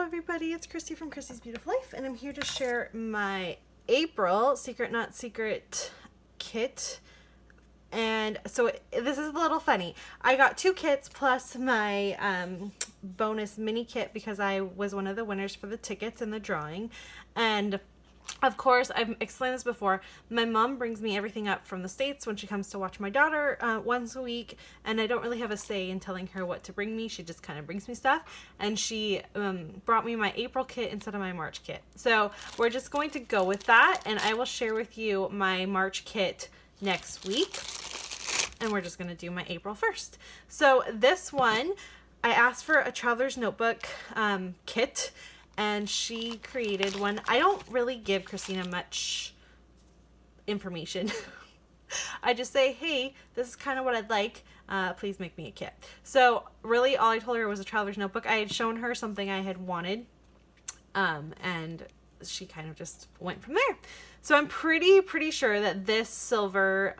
everybody, it's Christy from Christy's Beautiful Life, and I'm here to share my April Secret Not Secret kit. And so this is a little funny. I got 2 kits plus my bonus mini kit because I was one of the winners for the tickets in the drawing. And of course, I've explained this before, my mom brings me everything up from the States when she comes to watch my daughter once a week, and I don't really have a say in telling her what to bring me. She just kind of brings me stuff, and she brought me my April kit instead of my March kit. So we're just going to go with that, and I will share with you my March kit next week, and we're just going to do my April first. So this one, I asked for a traveler's notebook kit, and she created one. I don't really give Christina much information. I just say, hey, this is kind of what I'd like. Please make me a kit. So really all I told her was a traveler's notebook. I had shown her something I had wanted, and she kind of just went from there. So I'm pretty sure that this silver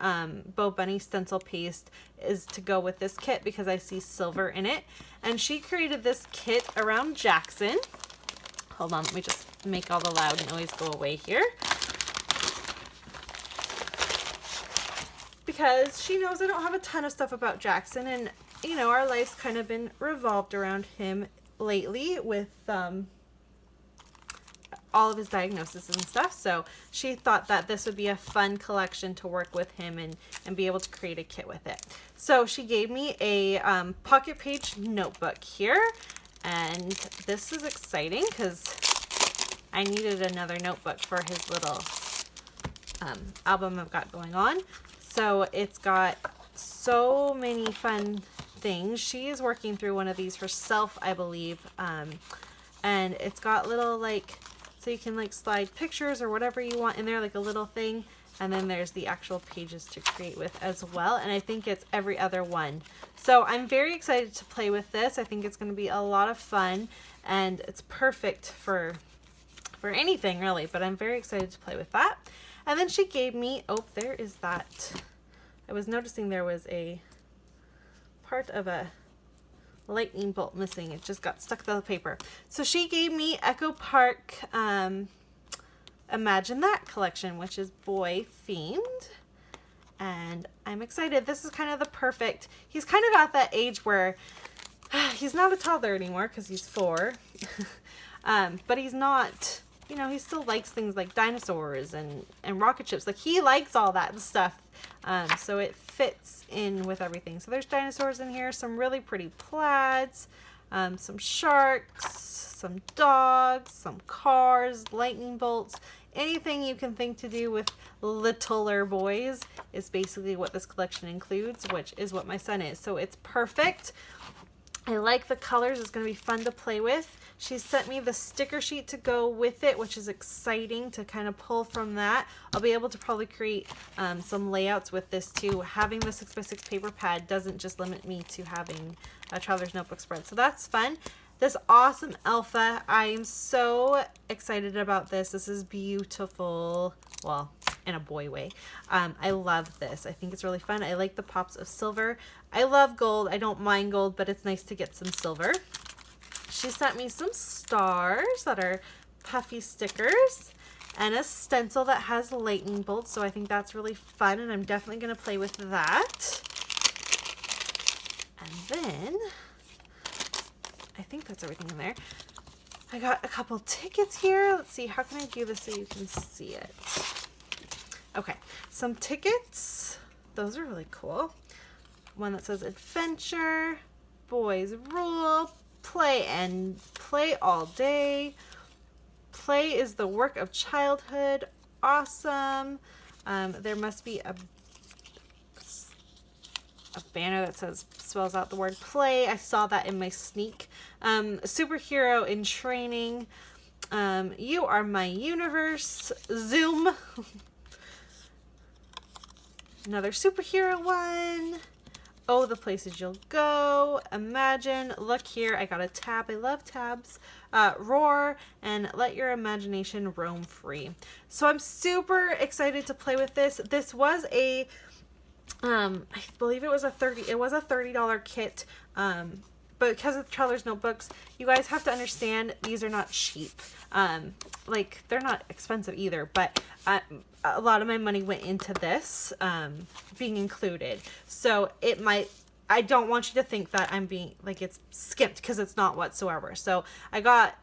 Bo Bunny stencil paste is to go with this kit because I see silver in it. And she created this kit around Jackson. Hold on, let me just make all the loud noise go away here. Because she knows I don't have a ton of stuff about Jackson, and you know, our life's kind of been revolved around him lately with all of his diagnoses and stuff. So she thought that this would be a fun collection to work with him and be able to create a kit with it. So she gave me a pocket page notebook here. And this is exciting because I needed another notebook for his little album I've got going on. So it's got so many fun things. She is working through one of these herself, I believe. And it's got little, like, so you can like slide pictures or whatever you want in there, like a little thing. And then there's the actual pages to create with as well. And I think it's every other one. So I'm very excited to play with this. I think it's going to be a lot of fun, and it's perfect for anything really, but I'm very excited to play with that. And then she gave me, oh, there is that. I was noticing there was a part of a lightning bolt missing. It just got stuck to the paper. So she gave me Echo Park Imagine That collection, which is boy themed, and I'm excited. This is kind of the perfect, he's kind of at that age where he's not a toddler anymore because he's 4, but he's not, you know, he still likes things like dinosaurs and rocket ships. Like, he likes all that stuff, so it fits in with everything. So there's dinosaurs in here, some really pretty plaids, some sharks, some dogs, some cars, lightning bolts. Anything you can think to do with littler boys is basically what this collection includes, which is what my son is. So it's perfect. I like the colors. It's going to be fun to play with. She sent me the sticker sheet to go with it, which is exciting to kind of pull from that. I'll be able to probably create some layouts with this too. Having the 6x6 paper pad doesn't just limit me to having a traveler's notebook spread. So that's fun. This awesome alpha, I am so excited about this. This is beautiful, well, in a boy way. I love this. I think it's really fun. I like the pops of silver. I love gold. I don't mind gold, but it's nice to get some silver. She sent me some stars that are puffy stickers and a stencil that has lightning bolts, so I think that's really fun, and I'm definitely going to play with that. And then I think that's everything in there. I got a couple tickets here. Let's see, how can I do this so you can see it? Okay, some tickets. Those are really cool. One that says Adventure, Boys Rule, Play and Play All Day. Play is the work of childhood. Awesome. There must be a banner that spells out the word play. I saw that in my sneak. Superhero in training. You are my universe. Zoom. Another superhero one. Oh, the places you'll go. Imagine. Look here. I got a tab. I love tabs. Roar and let your imagination roam free. So I'm super excited to play with this. This was a I believe it was a $30 kit. but because of Traveler's Notebooks, you guys have to understand these are not cheap. Like, they're not expensive either, but a lot of my money went into this being included. So it might, I don't want you to think that I'm being, like, it's skimped, because it's not whatsoever. So I got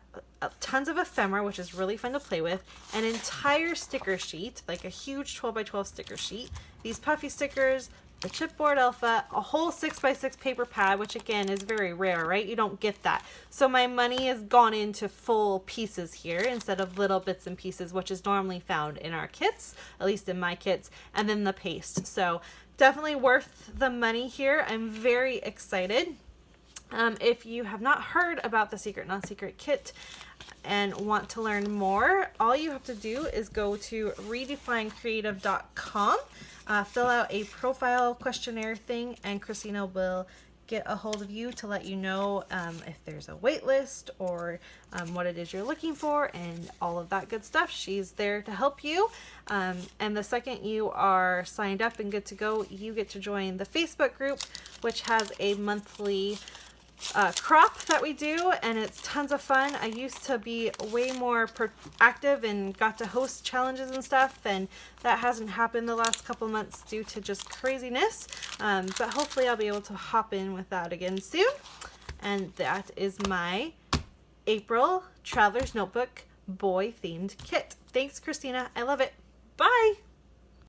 tons of ephemera, which is really fun to play with, an entire sticker sheet, like a huge 12 by 12 sticker sheet, these puffy stickers, the chipboard alpha, a whole 6x6 paper pad, which again is very rare, right? You don't get that. So my money has gone into full pieces here instead of little bits and pieces, which is normally found in our kits, at least in my kits, and then the paste. So definitely worth the money here. I'm very excited. If you have not heard about the Secret Not Secret kit and want to learn more, all you have to do is go to redefinecreative.com, fill out a profile questionnaire thing, and Christina will get a hold of you to let you know if there's a wait list or what it is you're looking for and all of that good stuff. She's there to help you. And the second you are signed up and good to go, you get to join the Facebook group, which has a monthly crop that we do, and it's tons of fun. I used to be way more active and got to host challenges and stuff, and that hasn't happened the last couple months due to just craziness, but hopefully I'll be able to hop in with that again soon. And that is my April Traveler's Notebook boy themed kit. Thanks, Christina. I love it. Bye.